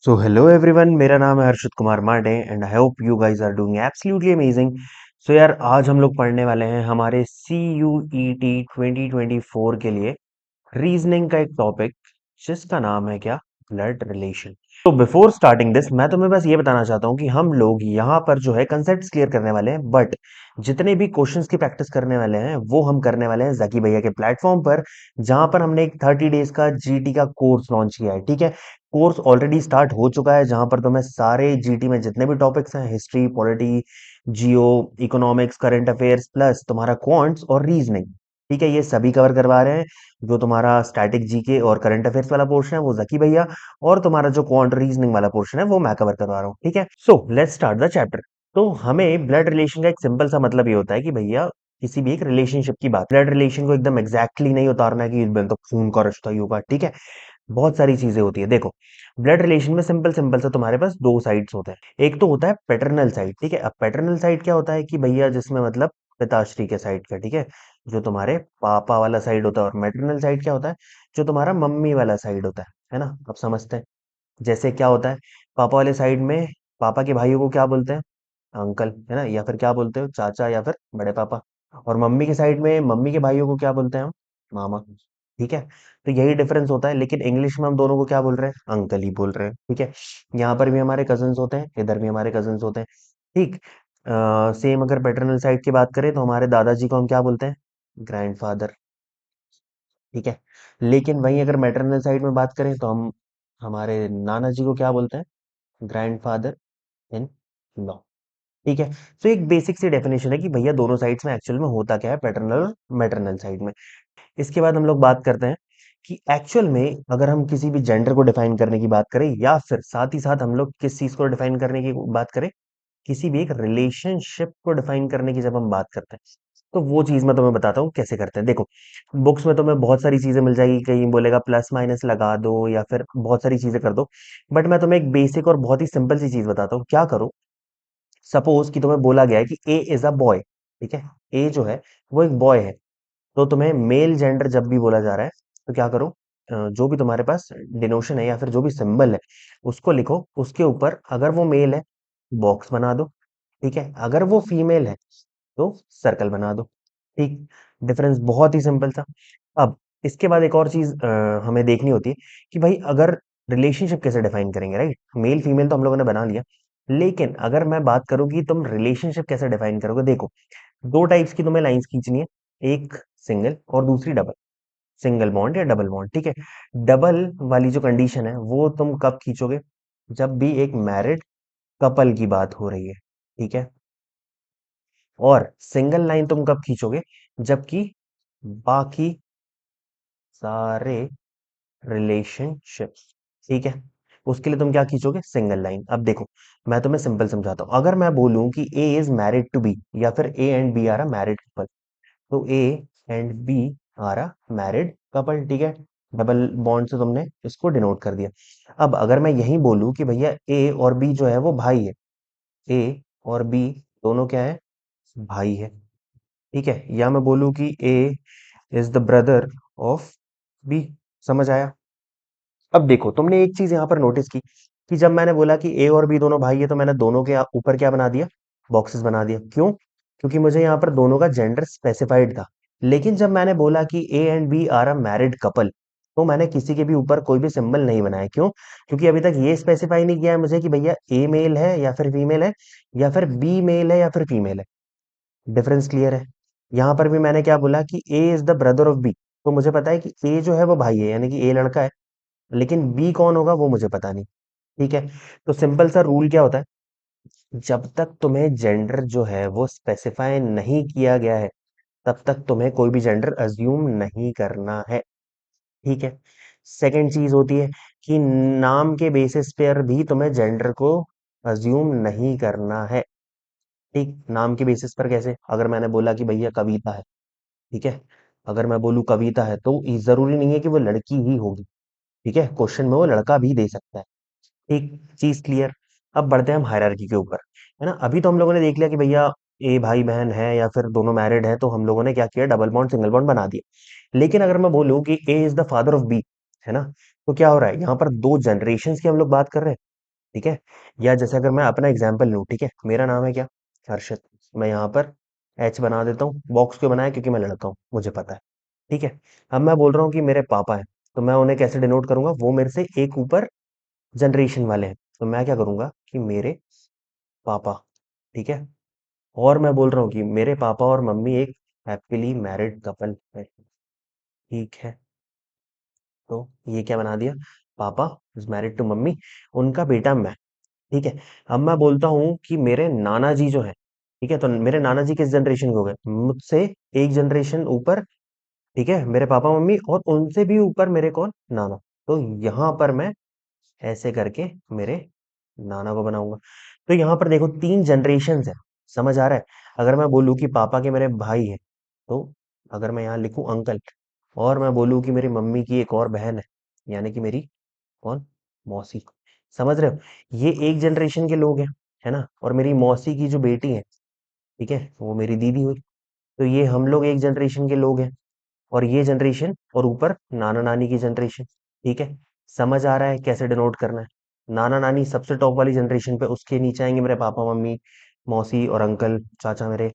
So hello everyone, मेरा नाम है Harshit Kumar Mande and I hope you guys are doing absolutely amazing. So यार, आज हम लोग पढ़ने वाले हैं हमारे सी यू ई टी 2024 के लिए रीजनिंग का एक टॉपिक जिसका नाम है क्या, ब्लड रिलेशन। तो बिफोर स्टार्टिंग दिस मैं तुम्हें बस ये बताना चाहता हूँ कि हम लोग यहाँ पर जो है कंसेप्ट क्लियर करने वाले हैं, बट जितने भी क्वेश्चंस की प्रैक्टिस करने वाले हैं वो हम करने वाले हैं जकी भैया के प्लेटफॉर्म पर, जहां पर हमने एक 30 डेज का जीटी का कोर्स लॉन्च किया है। ठीक है, कोर्स ऑलरेडी स्टार्ट हो चुका है, जहां पर तुम्हें सारे जीटी में जितने भी टॉपिक्स हैं, हिस्ट्री, पॉलिटी, जियो, इकोनॉमिक्स, करंट अफेयर्स प्लस तुम्हारा क्वांट्स और रीजनिंग, ठीक है, ये सभी कवर करवा रहे हैं। जो तुम्हारा स्टैटिक जीके और करंट अफेयर्स वाला पोर्शन है वो जकी भैया, और तुम्हारा जो क्वांट रीजनिंग वाला पोर्शन है वो मैं कवर करवा रहा हूँ। ठीक है, so let's start the chapter. तो हमें ब्लड रिलेशन का एक सिंपल सा मतलब ये होता है कि भैया किसी भी एक रिलेशनशिप की बात, ब्लड रिलेशन को एकदम एग्जैक्टली नहीं उतारना है कि इसमें तो खून का रिश्ता ही होगा। ठीक है, बहुत सारी चीजें होती है। देखो, ब्लड रिलेशन में सिंपल सिंपल से तुम्हारे पास दो साइड्स होते हैं। एक तो होता है पैटर्नल साइड। ठीक है, अब पैटर्नल साइड क्या होता है कि भैया जिसमें मतलब पिताश्री के साइड का, ठीक है, जो तुम्हारे पापा वाला साइड होता है। और मैटरनल साइड क्या होता है, जो तुम्हारा मम्मी वाला साइड होता है ना। अब समझते हैं, जैसे क्या होता है, पापा वाले साइड में पापा के भाइयों को क्या बोलते हैं, अंकल, है ना, या फिर क्या बोलते हो, चाचा या फिर बड़े पापा। और मम्मी के साइड में मम्मी के भाइयों को क्या बोलते हैं हम, मामा। ठीक है, तो यही डिफरेंस होता है, लेकिन इंग्लिश में हम दोनों को क्या बोल रहे हैं, अंकल ही बोल रहे हैं। ठीक है, यहाँ पर भी हमारे कजन्स होते हैं, इधर भी हमारे कजन्स होते हैं। ठीक, सेम अगर पैटर्नल साइड की बात करें तो हमारे दादाजी को हम क्या बोलते हैं, ग्रैंडफादर। ठीक है, लेकिन वहीं अगर मैटरनल साइड में बात करें तो हम हमारे नाना जी को क्या बोलते हैं, ग्रैंडफादर इन लॉ। ठीक है, तो एक बेसिक सी डेफिनेशन है कि भैया दोनों साइड्स में एक्चुअल में होता क्या है, पैटर्नल और मैटरनल साइड में। इसके बाद हम लोग बात करते हैं कि एक्चुअल में अगर हम किसी भी जेंडर को डिफाइन करने की बात करें, या फिर साथ ही साथ हम लोग किस चीज को डिफाइन करने की बात करें, किसी भी एक रिलेशनशिप को डिफाइन करने की जब हम बात करते हैं, तो वो चीज मैं तुम्हें बताता हूँ कैसे करते हैं। देखो, बुक्स में तुम्हें बहुत सारी चीजें मिल जाएगी, कहीं बोलेगा प्लस माइनस लगा दो या फिर बहुत सारी चीजें कर दो, बट मैं तुम्हें एक बेसिक और बहुत ही सिंपल सी चीज बताता हूँ। क्या करो, सपोज कि तुम्हें बोला गया है कि ए इज अ बॉय। ठीक है, ए जो है वो एक बॉय है, तो तुम्हें मेल जेंडर जब भी बोला जा रहा है तो क्या करो, जो भी तुम्हारे पास डिनोशन है या फिर जो भी सिंबल है उसको लिखो, उसके ऊपर अगर वो मेल है बॉक्स बना दो। ठीक है, अगर वो फीमेल है तो सर्कल बना दो। ठीक, डिफरेंस बहुत ही सिंपल था। अब इसके बाद एक और चीज हमें देखनी होती है कि भाई अगर रिलेशनशिप कैसे डिफाइन करेंगे, राइट, मेल फीमेल तो हम लोगों ने बना लिया, लेकिन अगर मैं बात करूं कि तुम रिलेशनशिप कैसे डिफाइन करोगे, देखो, दो टाइप्स की तुम्हें लाइंस खींचनी है, एक सिंगल और दूसरी डबल। सिंगल बॉन्ड या डबल बॉन्ड। ठीक है, डबल वाली जो कंडीशन है वो तुम कब खींचोगे, जब भी एक मैरिड कपल की बात हो रही है। ठीक है, और सिंगल लाइन तुम कब खींचोगे, जबकि बाकी सारे रिलेशनशिप्स, ठीक है, उसके लिए तुम क्या खींचोगे, सिंगल लाइन। अब देखो, मैं तुम्हें सिंपल समझाता हूँ। अगर मैं बोलूं कि A is married to B, या फिर A and B are a married couple, तो A and B are a married couple. ठीक है, डबल बॉन्ड से तुमने इसको डिनोट कर दिया। अब अगर मैं यही बोलूं कि भैया ए और बी जो है वो भाई है, ए और बी दोनों क्या है, भाई है। ठीक है, या मैं बोलूं कि A is the brother of B. समझ आया? अब देखो, तुमने एक चीज यहां पर नोटिस की कि जब मैंने बोला कि ए और बी दोनों भाई है तो मैंने दोनों के ऊपर क्या बना दिया, बॉक्सेस बना दिया। क्यों? क्योंकि मुझे यहाँ पर दोनों का जेंडर स्पेसिफाइड था। लेकिन जब मैंने बोला कि A and B are a married couple, तो मैंने किसी के भी ऊपर कोई भी सिंबल नहीं बनाया। क्यों? क्योंकि अभी तक ये स्पेसिफाई नहीं किया है मुझे कि भैया ए मेल है या फिर फीमेल है, या फिर बी मेल है या फिर फीमेल है। डिफरेंस क्लियर है? यहाँ पर भी मैंने क्या बोला कि A is the brother of B, तो मुझे पता है कि ए जो है वो भाई है, यानी कि ए लड़का है, लेकिन बी कौन होगा वो मुझे पता नहीं। ठीक है, तो सिंपल सा रूल क्या होता है, जब तक तुम्हें जेंडर जो है वो स्पेसिफाई नहीं किया गया है, तब तक तुम्हें कोई भी जेंडर अज्यूम नहीं करना है। ठीक है, सेकंड चीज होती है कि नाम के बेसिस पर भी तुम्हें जेंडर को अज्यूम नहीं करना है। ठीक, नाम के बेसिस पर कैसे, अगर मैंने बोला कि भैया कविता है, ठीक है, अगर मैं बोलूँ कविता है तो जरूरी नहीं है कि वो लड़की ही होगी। ठीक है, क्वेश्चन में वो लड़का भी दे सकता है। एक चीज क्लियर। अब बढ़ते हैं हम हायरार्की के ऊपर, है ना। अभी तो हम लोगों ने देख लिया कि भैया ए भाई बहन है या फिर दोनों मैरिड है, तो हम लोगों ने क्या किया, डबल बॉन्ड सिंगल बॉन्ड बना दिया। लेकिन अगर मैं बोलूं कि A is the father of B, है ना, तो क्या हो रहा है, यहाँ पर दो जनरेशन की हम लोग बात कर रहे हैं। ठीक है। या जैसे अगर मैं अपना एग्जाम्पल लूँ, ठीक है, मेरा नाम है क्या, हर्षित। मैं यहाँ पर एच बना देता हूँ, बॉक्स क्यों बनाया, क्योंकि मैं लड़का हूँ, मुझे पता है। ठीक है। अब मैं बोल रहा हूँ कि मेरे पापा हैं, तो मैं उन्हें कैसे डिनोट करूंगा, वो मेरे से एक ऊपर जनरेशन वाले हैं, तो मैं क्या करूंगा कि मेरे पापा। ठीक है। और मैं बोल रहा हूँ कि मेरे पापा और मम्मी एक हैप्पीली मैरिड कपल है। ठीक है। तो ये क्या बना दिया, पापा इज मैरिड टू मम्मी, उनका बेटा मैं। ठीक है। अब मैं बोलता हूँ कि मेरे नाना जी जो है, ठीक है, तो मेरे नाना जी किस जनरेशन के हो गए, मुझसे एक जनरेशन ऊपर। ठीक है, मेरे पापा मम्मी और उनसे भी ऊपर मेरे कौन, नाना। तो यहाँ पर मैं ऐसे करके मेरे नाना को बनाऊंगा। तो यहाँ पर देखो 3 जनरेशन्स है, समझ आ रहा है। अगर मैं बोलूँ कि पापा के मेरे भाई है, तो अगर मैं यहाँ लिखूं अंकल, और मैं बोलूँ कि मेरी मम्मी की एक और बहन है, यानी कि मेरी कौन, मौसी। समझ रहे हो, ये एक जनरेशन के लोग हैं, है ना। और मेरी मौसी की जो बेटी है, ठीक है, वो मेरी दीदी हुई। तो ये हम लोग एक जनरेशन के लोग हैं, और ये जनरेशन और ऊपर नाना नानी की जनरेशन। ठीक है। समझ आ रहा है कैसे डिनोट करना है। नाना नानी सबसे टॉप वाली जनरेशन पे, उसके नीचे आएंगे मेरे पापा मम्मी, मौसी और अंकल, चाचा मेरे।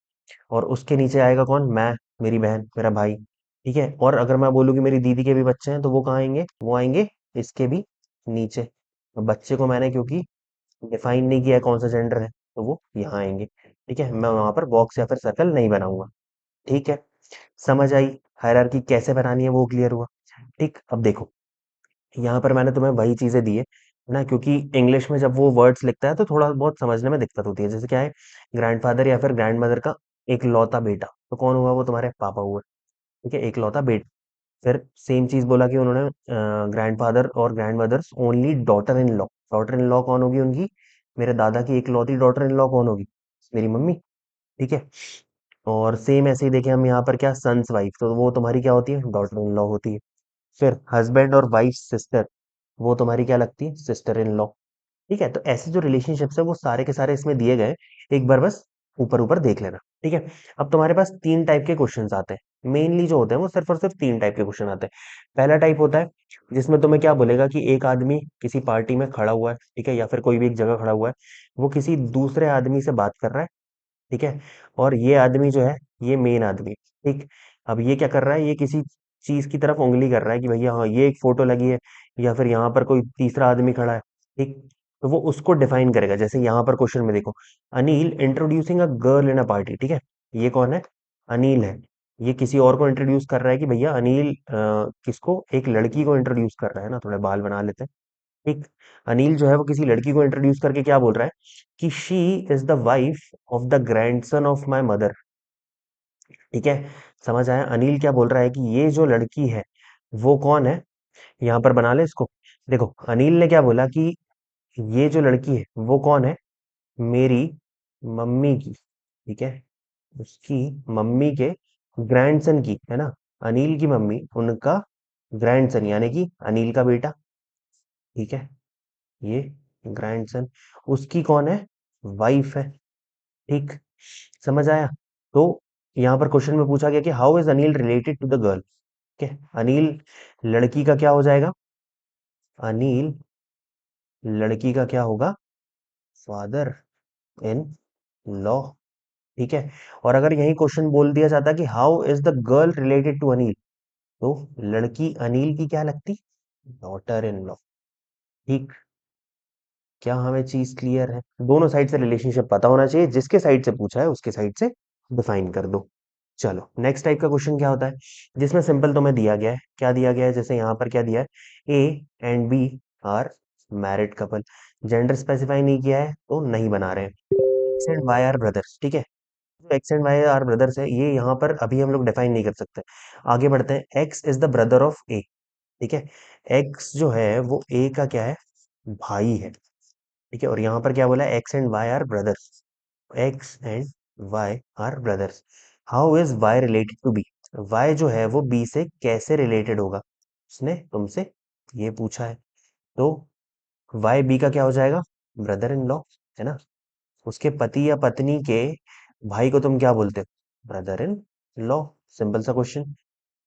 और उसके नीचे आएगा कौन, मैं, मेरी बहन, मेरा भाई। ठीक है। और अगर मैं बोलूँ कि मेरी दीदी के भी बच्चे हैं, तो वो कहाँ आएंगे, वो आएंगे इसके भी नीचे। तो बच्चे को मैंने क्योंकि डिफाइन नहीं किया है कौन सा जेंडर है, तो वो यहाँ आएंगे। ठीक है, मैं वहां पर बॉक्स या फिर सर्कल नहीं बनाऊंगा। ठीक है। समझ आई, हायरार्की कैसे बनानी है वो क्लियर हुआ। ठीक, अब देखो, यहाँ पर मैंने तुम्हें वही चीजें दी है ना, क्योंकि इंग्लिश में जब वो वर्ड्स लिखता है तो थोड़ा बहुत समझने में दिक्कत होती है। जैसे क्या है, ग्रैंडफादर या फिर ग्रैंडमदर का एक लौता बेटा, तो कौन हुआ, वो तुम्हारे पापा हुए। ठीक है, एक लौता बेटा। फिर सेम चीज बोला कि उन्होंने ग्रैंडफादर और grandmothers only daughter in law. Daughter in law कौन होगी उनकी, मेरे दादा की एक लौती डॉटर इन लॉ कौन होगी, मेरी मम्मी। ठीक है। और सेम ऐसे ही देखें हम यहाँ पर, क्या सन्स वाइफ, तो वो तुम्हारी क्या होती है, डॉटर इन लॉ होती है। फिर हस्बैंड और वाइफ सिस्टर, वो तुम्हारी क्या लगती है, सिस्टर इन लॉ। ठीक है। तो ऐसे जो रिलेशनशिप्स है वो सारे के सारे इसमें दिए गए, एक बार बस ऊपर ऊपर देख लेना। ठीक है। अब तुम्हारे पास 3 टाइप के क्वेश्चंस आते हैं, मेनली जो होते हैं वो सिर्फ और सिर्फ 3 टाइप के क्वेश्चन आते हैं। पहला टाइप होता है जिसमें तुम्हें क्या बोलेगा कि एक आदमी किसी पार्टी में खड़ा हुआ है, ठीक है, या फिर कोई भी एक जगह खड़ा हुआ है, वो किसी दूसरे आदमी से बात कर रहा है। ठीक है। और ये आदमी जो है, ये मेन आदमी, ठीक। अब ये क्या कर रहा है, ये किसी चीज की तरफ उंगली कर रहा है कि भैया हाँ ये एक फोटो लगी है, या फिर यहाँ पर कोई तीसरा आदमी खड़ा है। ठीक। तो वो उसको डिफाइन करेगा। जैसे यहाँ पर क्वेश्चन में देखो, Anil introducing a girl in a party. ठीक है, ये कौन है, अनिल है। ये किसी और को इंट्रोड्यूस कर रहा है कि भैया अनिल किसको, एक लड़की को इंट्रोड्यूस कर रहा है ना, थोड़े बाल बना लेते हैं। ठीक। अनिल जो है वो किसी लड़की को इंट्रोड्यूस करके क्या बोल रहा है कि she is the wife of the grandson of my mother. ठीक है। समझ आया, अनिल क्या बोल रहा है कि ये जो लड़की है वो कौन है, यहाँ पर बना ले इसको। देखो अनिल ने क्या बोला कि ये जो लड़की है वो कौन है, मेरी मम्मी की। ठीक है, उसकी मम्मी के ग्रैंडसन की, है ना। अनिल की मम्मी, उनका ग्रैंडसन यानी कि अनिल का बेटा। ठीक है, ये ग्रैंडसन, उसकी कौन है, वाइफ है। ठीक। समझ आया। तो यहाँ पर क्वेश्चन में पूछा गया कि how is Anil related to the girl. ठीक है, अनिल लड़की का क्या हो जाएगा, अनिल लड़की का क्या होगा, फादर इन लॉ। ठीक है। और अगर यही क्वेश्चन बोल दिया जाता कि how is the girl related to Anil, तो लड़की अनिल की क्या लगती, डॉटर इन लॉ। ठीक। क्या हमें चीज क्लियर है, दोनों साइड से रिलेशनशिप पता होना चाहिए, जिसके साइड से पूछा है उसके साइड से डिफाइन कर दो। चलो नेक्स्ट टाइप का क्वेश्चन क्या होता है, जिसमें सिंपल तुम्हें दिया गया है, क्या दिया गया है, जैसे यहाँ पर क्या दिया है, A and B are married couple. Gender specify नहीं किया है तो नहीं बना रहे हैं। X and Y are brothers. ठीक है, जो X and Y are brothers है, ये यहाँ पर अभी हम लोग डिफाइन नहीं कर सकते। आगे बढ़ते हैं, X is the brother of A. ठीक है, एक्स जो है वो ए का क्या है, भाई है। ठीक है, और यहाँ पर क्या बोला है, X and Y are brothers. X and Y are brothers. How is Y related to B, Y जो है वो बी से कैसे रिलेटेड होगा, उसने तुमसे ये पूछा है। तो वाई बी का क्या हो जाएगा, ब्रदर इन लॉ, है ना। उसके पति या पत्नी के भाई को तुम क्या बोलते हो, ब्रदर इन लॉ। सिंपल सा क्वेश्चन।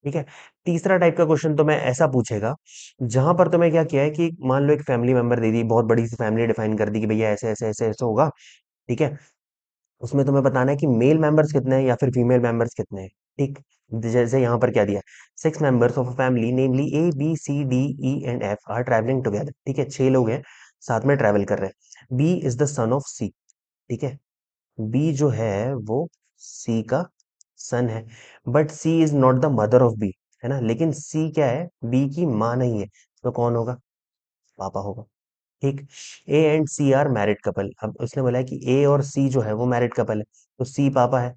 ठीक है। तीसरा टाइप का क्वेश्चन तुम्हें ऐसा पूछेगा जहां पर तुम्हें क्या किया है कि मान लो एक फैमिली मेंबर दे दी, बहुत बड़ी सी फैमिली डिफाइन कर दी कि भैया ऐसे ऐसे ऐसे ऐसे होगा। ठीक है। उसमें तुम्हें बताना है कि मेल मेंबर्स कितने हैं या फिर फीमेल मेंबर्स कितने हैं। ठीक। जैसे यहाँ पर क्या दिया है, 6 members of a family namely A B C D E and F are travelling together. ठीक है, 6 लोग हैं, साथ में ट्रैवल कर रहे हैं। B is the son of C. ठीक है। बी जो है वो सी का सन है, but C is not the mother of B, है ना। लेकिन सी क्या है, बी की माँ नहीं है, तो कौन होगा, पापा होगा। ठीक। A and C are married couple. अब उसने बोला है कि ए और सी जो है वो मैरिड कपल है, तो सी पापा है,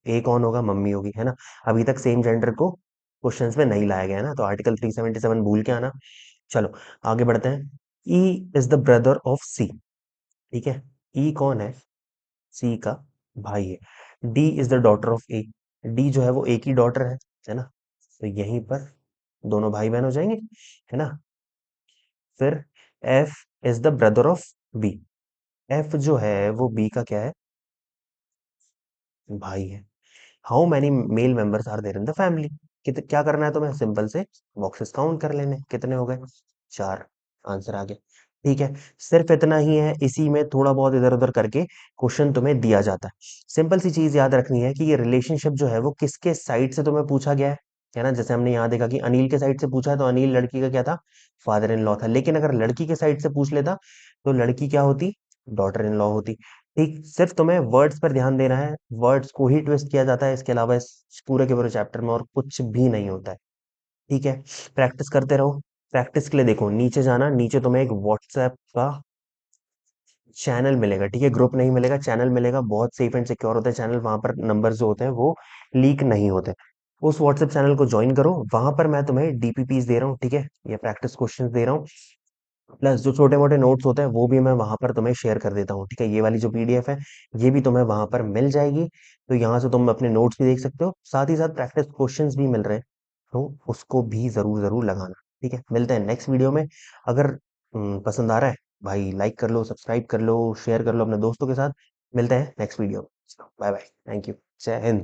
ए कौन होगा, मम्मी होगी, है ना। अभी तक सेम जेंडर को क्वेश्चंस में नहीं लाया गया है ना, तो आर्टिकल 377 भूल के आना। चलो आगे बढ़ते हैं। E is the brother of C. ठीक है। ई कौन है, सी का भाई है। D is the daughter of A. D जो है वो ए की डॉटर है ना। तो यहीं पर दोनों भाई बहन हो जाएंगे, है ना। फिर F is the brother of B. F जो है वो बी का क्या है, भाई है। How many male members are there in the family. क्या करना है तुम्हें, सिंपल से बॉक्सेस काउंट कर लेने, कितने हो गए, 4। आंसर आ गया। ठीक है। सिर्फ इतना ही है, इसी में थोड़ा बहुत इधर उधर करके क्वेश्चन तुम्हें दिया जाता है। सिंपल सी चीज याद रखनी है कि ये रिलेशनशिप जो है वो किसके साइड से तुम्हें पूछा गया है ना। जैसे हमने यहाँ देखा कि अनिल के साइड से पूछा है, तो अनिल लड़की का क्या था, फादर इन लॉ था। लेकिन अगर लड़की के साइड से पूछ लेता तो लड़की क्या होती, डॉटर इन लॉ होती। ठीक, सिर्फ तुम्हें वर्ड्स पर ध्यान देना है, वर्ड्स को ही ट्विस्ट किया जाता है, इसके अलावा इस पूरे के पूरे चैप्टर में और कुछ भी नहीं होता है। ठीक है। प्रैक्टिस करते रहो। प्रैक्टिस के लिए देखो नीचे जाना, नीचे तुम्हें एक व्हाट्सएप का चैनल मिलेगा। ठीक है, ग्रुप नहीं मिलेगा, चैनल मिलेगा, बहुत सेफ एंड सिक्योर होता है चैनल, वहां पर नंबर जो होते हैं वो लीक नहीं होते। उस व्हाट्सएप चैनल को ज्वाइन करो, वहां पर मैं तुम्हें डीपीपीस दे रहा हूँ, ठीक है, ये प्रैक्टिस क्वेश्चंस दे रहा हूँ, प्लस जो छोटे मोटे नोट्स होते हैं वो भी मैं वहां पर तुम्हें शेयर कर देता हूँ। ठीक है, ये वाली जो पीडीएफ है ये भी तुम्हें वहां पर मिल जाएगी, तो यहाँ से तुम अपने नोट्स भी देख सकते हो, साथ ही साथ प्रैक्टिस क्वेश्चंस भी मिल रहे हैं, तो उसको भी जरूर जरूर लगाना। ठीक है, मिलते हैं नेक्स्ट वीडियो में। अगर पसंद आ रहा है भाई, लाइक कर लो, सब्सक्राइब कर लो, शेयर कर लो अपने दोस्तों के साथ। मिलते हैं next video. Bye bye, thank you, जय हिंद।